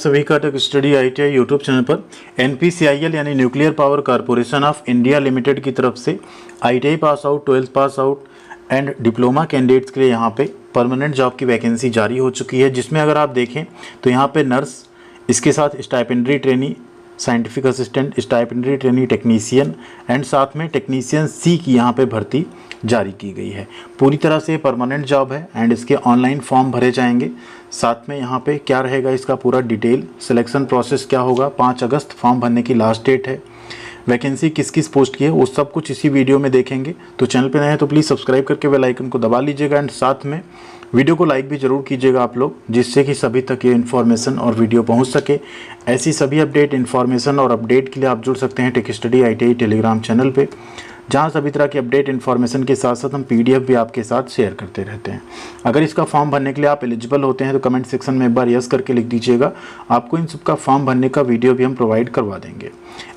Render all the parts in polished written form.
सभी का tech study ITI YouTube channel पर NPCIL यानी nuclear power corporation of India limited की तरफ से ITI pass out, 12th pass out and diploma candidates के लिए यहाँ पे परमानेंट जॉब की वैकेंसी जारी हो चुकी है, जिसमें अगर आप देखें तो यहाँ पे नर्स, इसके साथ stipendiary trainee, scientific assistant, stipendiary trainee technician and साथ में टेक्नीशियन C की यहाँ पे भर्ती जारी की गई है। पूरी तरह से परमानेंट जॉब है एंड इसके ऑनलाइन फॉर्म भरे जाएंगे। साथ में यहाँ पे क्या रहेगा, इसका पूरा डिटेल, सिलेक्शन प्रोसेस क्या होगा, 5 अगस्त फॉर्म भरने की लास्ट डेट है। वैकेंसी किस किस पोस्ट की है वो सब कुछ इसी वीडियो में देखेंगे। तो चैनल पे नए हैं तो प्लीज़ सब्सक्राइब करके बेल आइकन को दबा लीजिएगा एंड साथ में वीडियो को लाइक भी ज़रूर कीजिएगा आप लोग, जिससे कि सभी तक ये इन्फॉर्मेशन और वीडियो पहुंच सके। ऐसी सभी अपडेट, इन्फॉर्मेशन और अपडेट के लिए आप जुड़ सकते हैं tech study ITI Telegram channel पे, जहाँ सभी तरह की अपडेट, इन्फॉर्मेशन के साथ साथ हम PDF भी आपके साथ शेयर करते रहते हैं। अगर इसका फॉर्म भरने के लिए आप एलिजिबल होते हैं तो कमेंट सेक्शन में एक बार यस करके लिख दीजिएगा। आपको इन सब का फॉर्म भरने का वीडियो भी हम प्रोवाइड करवा देंगे।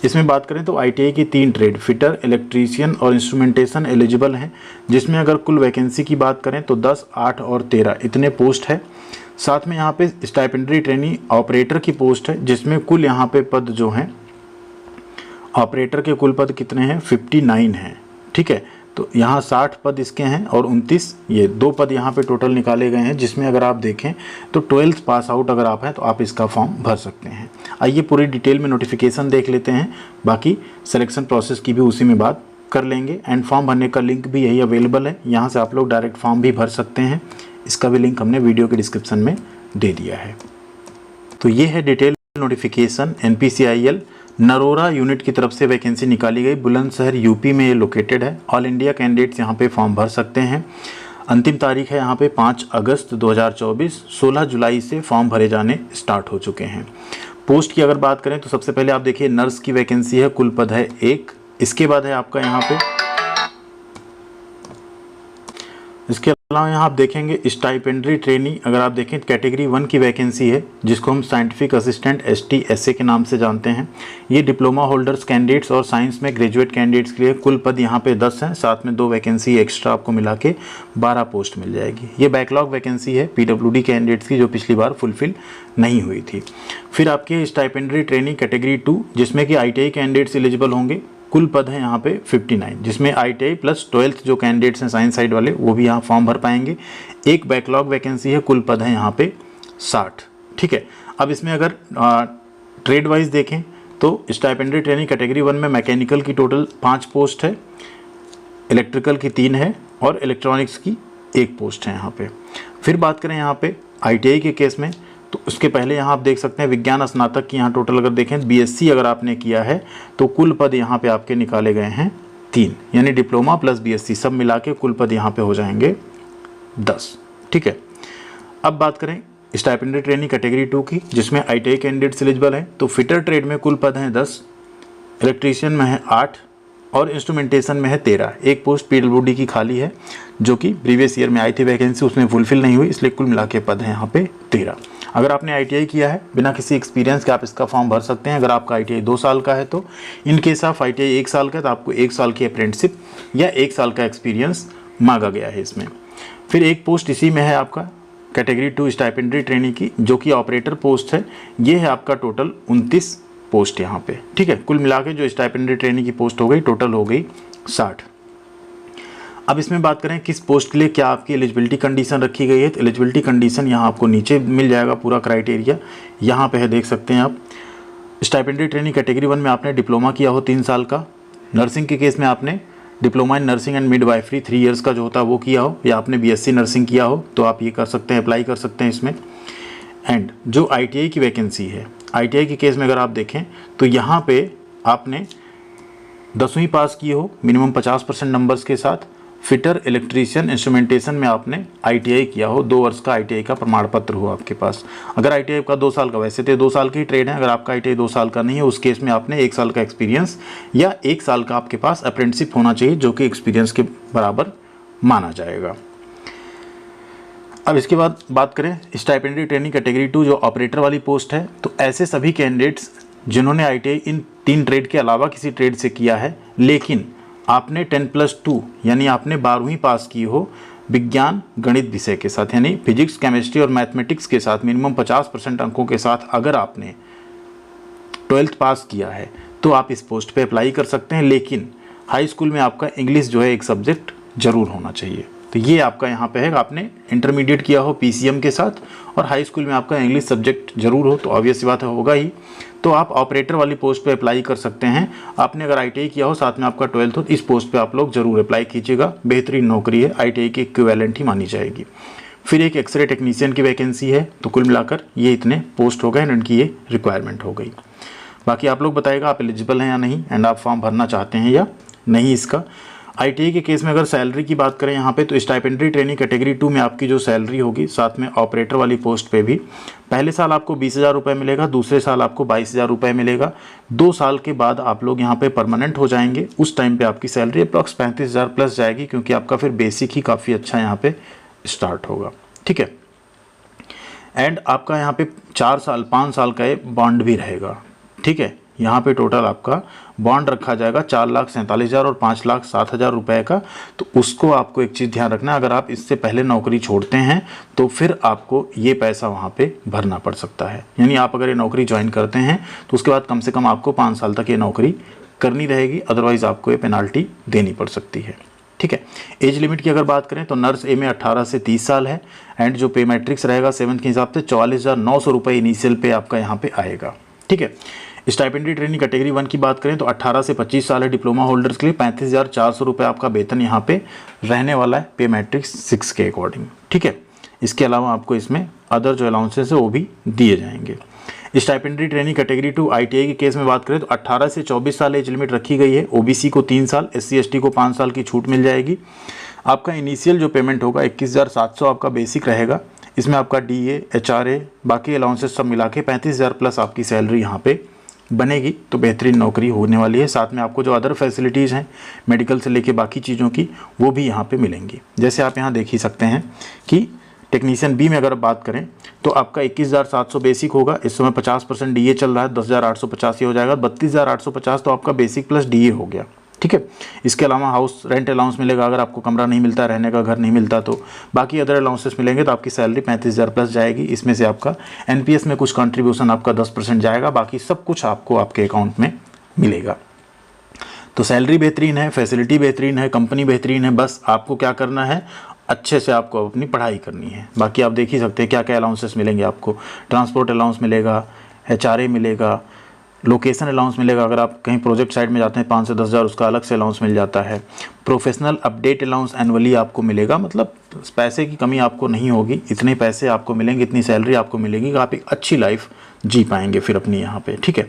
इसमें बात करें तो ITI की 3 ट्रेड, फिटर, इलेक्ट्रीशियन और इंस्ट्रूमेंटेशन एलिजिबल हैं, जिसमें अगर कुल वैकेंसी की बात करें तो 10, 8 और 13 इतने पोस्ट है। साथ में यहाँ पे स्टाइपेंडरी ट्रेनी ऑपरेटर की पोस्ट है, जिसमें कुल यहाँ पे पद जो हैं, ऑपरेटर के कुल पद कितने हैं, 59 हैं। ठीक है, तो यहाँ 60 पद इसके हैं और 29 ये 2 पद यहाँ पे टोटल निकाले गए हैं, जिसमें अगर आप देखें तो 12th पास आउट अगर आप हैं तो आप इसका फॉर्म भर सकते हैं। आइए पूरी डिटेल में नोटिफिकेशन देख लेते हैं, बाकी सिलेक्शन प्रोसेस की भी उसी में बात कर लेंगे एंड फॉर्म भरने का लिंक भी यही अवेलेबल है। यहाँ से आप लोग डायरेक्ट फॉर्म भी भर सकते हैं, इसका भी लिंक हमने वीडियो के डिस्क्रिप्शन में दे दिया है। तो ये है detail notification, NPCIL Narora unit की तरफ से वैकेंसी निकाली गई। बुलंदशहर UP में ये लोकेटेड है। ऑल इंडिया कैंडिडेट्स यहाँ पे फॉर्म भर सकते हैं। अंतिम तारीख है यहाँ पे 5 अगस्त 2024। 16 जुलाई से फॉर्म भरे जाने स्टार्ट हो चुके हैं। पोस्ट की अगर बात करें तो सबसे पहले आप देखिए नर्स की वैकेंसी है, कुल पद है 1। इसके बाद है आपका यहाँ पे, इसके अलावा यहाँ आप देखेंगे स्टाइपेंडरी ट्रेनी, अगर आप देखें कैटेगरी 1 की वैकेंसी है, जिसको हम साइंटिफिक असिस्टेंट ST SA के नाम से जानते हैं। ये डिप्लोमा होल्डर्स कैंडिडेट्स और साइंस में ग्रेजुएट कैंडिडेट्स के लिए कुल पद यहाँ पे 10 हैं। साथ में 2 वैकेंसी एक्स्ट्रा आपको मिला के 12 पोस्ट मिल जाएगी। ये बैकलॉग वैकेंसी है PWD कैंडिडेट्स की, जो पिछली बार फुलफिल नहीं हुई थी। फिर आपकी स्टाइपेंडरी ट्रेनी कैटेगरी 2, जिसमें कि ITI कैंडिडेट्स एलिजिबल होंगे। कुल पद हैं यहाँ पे 59, जिसमें ITI प्लस 12th जो कैंडिडेट्स हैं साइंस साइड वाले वो भी यहाँ फॉर्म भर पाएंगे। एक बैकलॉग वैकेंसी है, कुल पद हैं यहाँ पे 60। ठीक है, अब इसमें अगर ट्रेड वाइज देखें तो स्टाइपेंडरी ट्रेनिंग कैटेगरी 1 में मैकेनिकल की टोटल 5 पोस्ट है, इलेक्ट्रिकल की 3 है और इलेक्ट्रॉनिक्स की 1 पोस्ट है यहाँ पे। फिर बात करें यहाँ पे ITI के केस में तो उसके पहले यहाँ आप देख सकते हैं विज्ञान स्नातक की यहाँ टोटल अगर देखें BSc अगर आपने किया है तो कुल पद यहाँ पे आपके निकाले गए हैं 3, यानी डिप्लोमा प्लस BSc सब मिला के कुल पद यहाँ पे हो जाएंगे 10। ठीक है, अब बात करें स्टाइपेंडरी ट्रेनिंग कैटेगरी 2 की, जिसमें ITI कैंडिडेट्स एलिजिबल हैं। तो फिटर ट्रेड में कुल पद हैं 10, इलेक्ट्रीशियन में है 8 और इंस्ट्रूमेंटेशन में है 13। एक पोस्ट PWD की खाली है, जो कि प्रीवियस ईयर में आई थी वैकेंसी, उसमें फुलफिल नहीं हुई, इसलिए कुल मिला के पद हैं यहाँ पे 13। अगर आपने ITI किया है बिना किसी एक्सपीरियंस के आप इसका फॉर्म भर सकते हैं। अगर आपका ITI 2 साल का है तो, इन केस ऑफ ITI 1 साल का है तो आपको 1 साल की अप्रेंटिसशिप या 1 साल का एक्सपीरियंस मांगा गया है इसमें। फिर एक पोस्ट इसी में है आपका कैटेगरी 2 स्टाइपेंडरी ट्रेनिंग की, जो कि ऑपरेटर पोस्ट है। ये है आपका टोटल 29 पोस्ट यहाँ पे। ठीक है, कुल मिला के जो स्टाइपेंडरी ट्रेनिंग की पोस्ट हो गई टोटल हो गई 60। अब इसमें बात करें किस पोस्ट के लिए क्या आपकी एलिजिबिलिटी कंडीशन रखी गई है, तो एलिजिबिलिटी कंडीशन यहाँ आपको नीचे मिल जाएगा पूरा क्राइटेरिया, यहाँ पे है देख सकते हैं आप। स्टाइपेंडरी ट्रेनिंग कैटेगरी 1 में आपने डिप्लोमा किया हो 3 साल का, नर्सिंग के केस में आपने diploma in nursing and midwifery 3 years का जो होता है वो किया हो, या आपने BSc नर्सिंग किया हो तो आप ये कर सकते हैं, अप्लाई कर सकते हैं इसमें। एंड जो ITI की वैकेंसी है, ITI के केस में अगर आप देखें तो यहाँ पे आपने 10वीं पास की हो मिनिमम 50% नंबर्स के साथ। फिटर, इलेक्ट्रीशियन, इंस्ट्रूमेंटेशन में आपने ITI किया हो, 2 वर्ष का ITI का प्रमाण पत्र हो आपके पास। अगर ITI का 2 साल का, वैसे तो 2 साल की ट्रेड है, अगर आपका ITI 2 साल का नहीं है उस केस में आपने 1 साल का एक्सपीरियंस या 1 साल का आपके पास अप्रेंटिसशिप होना चाहिए, जो कि एक्सपीरियंस के बराबर माना जाएगा। अब इसके बाद बात करें स्टाइपेंडरी ट्रेनिंग कैटेगरी 2 जो ऑपरेटर वाली पोस्ट है, तो ऐसे सभी कैंडिडेट्स जिन्होंने ITI इन 3 ट्रेड के अलावा किसी ट्रेड से किया है, लेकिन आपने 10+2 यानी आपने 12वीं पास की हो विज्ञान गणित विषय के साथ, यानी फिजिक्स, केमिस्ट्री और मैथमेटिक्स के साथ मिनिमम 50% अंकों के साथ अगर आपने 12th पास किया है तो आप इस पोस्ट पे अप्लाई कर सकते हैं। लेकिन हाई स्कूल में आपका इंग्लिश जो है एक सब्जेक्ट जरूर होना चाहिए। तो ये आपका यहाँ पे है, आपने इंटरमीडिएट किया हो पीसीएम के साथ और हाई स्कूल में आपका इंग्लिश सब्जेक्ट जरूर हो, तो ऑब्वियस सी बात है होगा ही। तो आप ऑपरेटर वाली पोस्ट पे अप्लाई कर सकते हैं। आपने अगर आईटीआई किया हो, साथ में आपका 12th हो, तो इस पोस्ट पे आप लोग जरूर अप्लाई कीजिएगा। बेहतरीन नौकरी है, आईटीआई की इक्विवेलेंट ही मानी जाएगी। फिर एक एक्सरे टेक्नीशियन की वैकेंसी है। तो कुल मिलाकर ये इतने पोस्ट हो गए एंड इनकी ये रिक्वायरमेंट हो गई। बाकी आप लोग बताइएगा आप एलिजिबल हैं या नहीं एंड आप फॉर्म भरना चाहते हैं या नहीं। इसका आईटीआई के केस में अगर सैलरी की बात करें यहाँ पे, तो स्टाइपेंडरी ट्रेनिंग कैटेगरी 2 में आपकी जो सैलरी होगी, साथ में ऑपरेटर वाली पोस्ट पे भी पहले साल आपको 20,000 रुपये मिलेगा, दूसरे साल आपको 22,000 रुपये मिलेगा। 2 साल के बाद आप लोग यहाँ पे परमानेंट हो जाएंगे, उस टाइम पे आपकी सैलरी अप्रॉक्स 35,000 प्लस जाएगी, क्योंकि आपका फिर बेसिक ही काफ़ी अच्छा यहाँ पे स्टार्ट होगा। ठीक है, एंड आपका यहाँ पे 5 साल का ये बॉन्ड भी रहेगा। ठीक है, यहाँ पे टोटल आपका बॉन्ड रखा जाएगा 4,47,000 और 5,07,000 रुपए का। तो उसको आपको एक चीज़ ध्यान रखना है, अगर आप इससे पहले नौकरी छोड़ते हैं तो फिर आपको ये पैसा वहाँ पे भरना पड़ सकता है। यानी आप अगर ये नौकरी ज्वाइन करते हैं तो उसके बाद कम से कम आपको 5 साल तक ये नौकरी करनी रहेगी, अदरवाइज़ आपको ये पेनाल्टी देनी पड़ सकती है। ठीक है, एज लिमिट की अगर बात करें तो नर्स ए में 18 से 30 साल है एंड जो पे मैट्रिक्स रहेगा 7th के हिसाब से 44,900 रुपये इनिशियल पे आपका यहाँ पे आएगा। ठीक है, स्टाइपेंडरी ट्रेनिंग कैटेगरी 1 की बात करें तो 18 से 25 साल है डिप्लोमा होल्डर्स के लिए 35,400 रुपये आपका वेतन यहाँ पे रहने वाला है पे मैट्रिक्स 6 के अकॉर्डिंग। ठीक है, इसके अलावा आपको इसमें अदर जो अलाउंसेस है वो भी दिए जाएंगे। स्टाइपेंडरी ट्रेनिंग कैटेगरी 2 आईटीआई के केस में बात करें तो 18 से 24 साल एज लिमिट रखी गई है। ओबीसी को 3 साल, SC ST को 5 साल की छूट मिल जाएगी। आपका इनिशियल जो पेमेंट होगा 21,700 आपका बेसिक रहेगा। इसमें आपका DA, HRA, बाकी अलाउंसेस सब मिला के 35,000 प्लस आपकी सैलरी यहाँ पे बनेगी। तो बेहतरीन नौकरी होने वाली है। साथ में आपको जो अदर फैसिलिटीज़ हैं मेडिकल से लेके बाकी चीज़ों की, वो भी यहाँ पे मिलेंगी। जैसे आप यहाँ देख ही सकते हैं कि टेक्नीशियन बी में अगर बात करें तो आपका 21,700 बेसिक होगा। इस समय 50% DA चल रहा है, 10,850 ही हो जाएगा। 32,850 तो आपका बेसिक प्लस DA हो गया। ठीक है, इसके अलावा हाउस रेंट अलाउंस मिलेगा, अगर आपको कमरा नहीं मिलता, रहने का घर नहीं मिलता, तो बाकी अदर अलाउंसेस मिलेंगे। तो आपकी सैलरी 35,000 प्लस जाएगी। इसमें से आपका NPS में कुछ कंट्रीब्यूशन आपका 10% जाएगा, बाकी सब कुछ आपको आपके अकाउंट में मिलेगा। तो सैलरी बेहतरीन है, फैसिलिटी बेहतरीन है, कंपनी बेहतरीन है। बस आपको क्या करना है, अच्छे से आपको अपनी पढ़ाई करनी है। बाकी आप देख ही सकते हैं क्या क्या अलाउंसेस मिलेंगे आपको। ट्रांसपोर्ट अलाउंस मिलेगा, HRA मिलेगा, लोकेशन अलाउंस मिलेगा। अगर आप कहीं प्रोजेक्ट साइट में जाते हैं 5 से 10,000 उसका अलग से अलाउंस मिल जाता है। प्रोफेशनल अपडेट अलाउंस एनुअली आपको मिलेगा। मतलब पैसे की कमी आपको नहीं होगी, इतने पैसे आपको मिलेंगे, इतनी सैलरी आपको मिलेगी कि आप एक अच्छी लाइफ जी पाएंगे फिर अपनी यहाँ पे। ठीक है,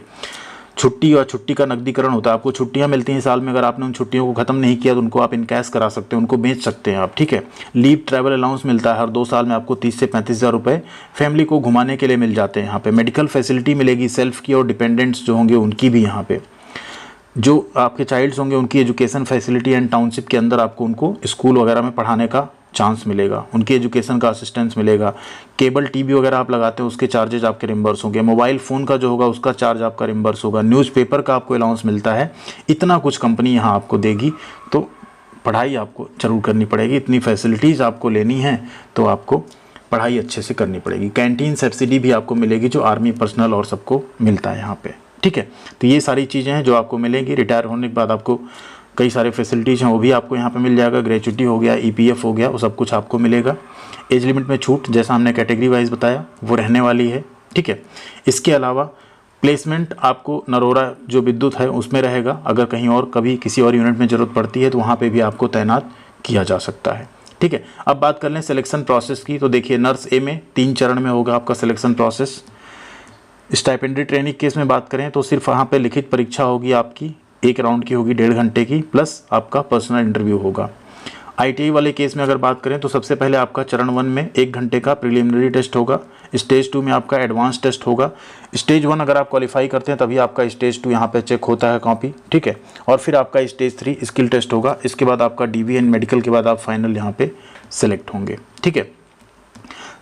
छुट्टी और छुट्टी का नकदीकरण होता है। आपको छुट्टियां मिलती हैं साल में, अगर आपने उन छुट्टियों को ख़त्म नहीं किया तो उनको आप इनकैश करा सकते हैं, उनको बेच सकते हैं आप। ठीक है, लीव ट्रैवल अलाउंस मिलता है, हर 2 साल में आपको 30 से 35,000 रुपये फैमिली को घुमाने के लिए मिल जाते हैं यहाँ पे। मेडिकल फैसिलिटी मिलेगी, सेल्फ की और डिपेंडेंट्स जो होंगे उनकी भी यहाँ पे। जो आपके चाइल्ड्स होंगे उनकी एजुकेशन फैसिलिटी एंड टाउनशिप के अंदर आपको उनको स्कूल वगैरह में पढ़ाने का चांस मिलेगा, उनकी एजुकेशन का असिस्टेंस मिलेगा। केबल टीवी वगैरह आप लगाते हैं उसके चार्जेज आपके रिम्बर्स होंगे। मोबाइल फ़ोन का जो होगा उसका चार्ज आपका रिम्बर्स होगा। न्यूज़पेपर का आपको अलाउंस मिलता है। इतना कुछ कंपनी यहाँ आपको देगी, तो पढ़ाई आपको ज़रूर करनी पड़ेगी। इतनी फैसिलिटीज़ आपको लेनी है तो आपको पढ़ाई अच्छे से करनी पड़ेगी। कैंटीन सब्सिडी भी आपको मिलेगी जो आर्मी पर्सनल और सबको मिलता है यहाँ पर। ठीक है, तो ये सारी चीज़ें हैं जो आपको मिलेंगी। रिटायर होने के बाद आपको कई सारे फैसिलिटीज़ हैं वो भी आपको यहाँ पे मिल जाएगा। ग्रेचुटी हो गया, EPF हो गया, वो सब कुछ आपको मिलेगा। एज लिमिट में छूट जैसा हमने कैटेगरी वाइज बताया वो रहने वाली है। ठीक है, इसके अलावा प्लेसमेंट आपको नरोरा जो विद्युत है उसमें रहेगा। अगर कहीं और कभी किसी और यूनिट में ज़रूरत पड़ती है तो वहाँ पर भी आपको तैनात किया जा सकता है। ठीक है, अब बात कर लें सिलेक्शन प्रोसेस की। तो देखिए, नर्स ए में 3 चरण में होगा आपका selection process. Stipendiary training case में बात करें तो सिर्फ वहाँ पे लिखित परीक्षा होगी आपकी, 1 राउंड की होगी 1.5 घंटे की, प्लस आपका पर्सनल इंटरव्यू होगा। आईटीआई वाले केस में अगर बात करें तो सबसे पहले आपका चरण 1 में 1 घंटे का प्रिलिमिनरी टेस्ट होगा। स्टेज 2 में आपका एडवांस टेस्ट होगा। स्टेज 1 अगर आप क्वालिफाई करते हैं तभी आपका स्टेज 2 यहाँ पे चेक होता है कॉपी। ठीक है, और फिर आपका स्टेज 3 स्किल टेस्ट होगा। इसके बाद आपका DV एंड मेडिकल के बाद आप फाइनल यहाँ पे सिलेक्ट होंगे। ठीक है,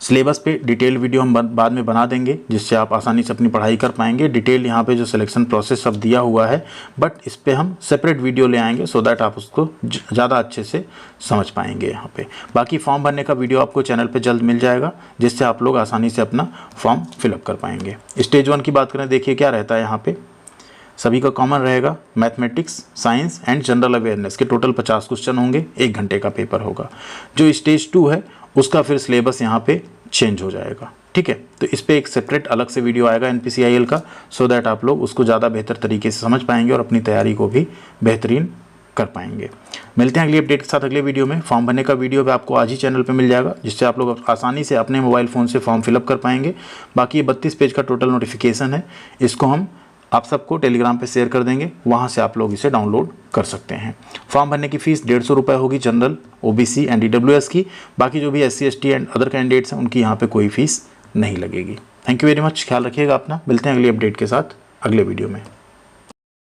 सिलेबस पे डिटेल वीडियो हम बाद में बना देंगे, जिससे आप आसानी से अपनी पढ़ाई कर पाएंगे। डिटेल यहाँ पे जो सिलेक्शन प्रोसेस सब दिया हुआ है, बट इस पे हम सेपरेट वीडियो ले आएंगे सो दैट आप उसको ज़्यादा अच्छे से समझ पाएंगे यहाँ पे। बाकी फॉर्म भरने का वीडियो आपको चैनल पे जल्द मिल जाएगा, जिससे आप लोग आसानी से अपना फॉर्म फिलअप कर पाएंगे। स्टेज 1 की बात करें, देखिए क्या रहता है यहाँ पे। सभी का कॉमन रहेगा, mathematics, science and general awareness के टोटल 50 क्वेश्चन होंगे, 1 घंटे का पेपर होगा। जो स्टेज 2 है उसका फिर सिलेबस यहाँ पे चेंज हो जाएगा, ठीक है। तो इस पे एक सेपरेट अलग से वीडियो आएगा NPCIL का, सो दैट आप लोग उसको ज़्यादा बेहतर तरीके से समझ पाएंगे और अपनी तैयारी को भी बेहतरीन कर पाएंगे। मिलते हैं अगली अपडेट के साथ अगले वीडियो में। फॉर्म भरने का वीडियो भी आपको आज ही चैनल पे मिल जाएगा, जिससे आप लोग आसानी से अपने मोबाइल फ़ोन से फॉर्म फिलअप कर पाएंगे। बाकी ये 32 पेज का टोटल नोटिफिकेशन है, इसको हम आप सबको टेलीग्राम पे शेयर कर देंगे, वहाँ से आप लोग इसे डाउनलोड कर सकते हैं। फॉर्म भरने की फ़ीस 150 रुपये होगी जनरल, OBC एंड EWS की। बाकी जो भी SC ST and other candidates हैं उनकी यहाँ पे कोई फ़ीस नहीं लगेगी। थैंक यू वेरी मच, ख्याल रखिएगा अपना। मिलते हैं अगली अपडेट के साथ अगले वीडियो में।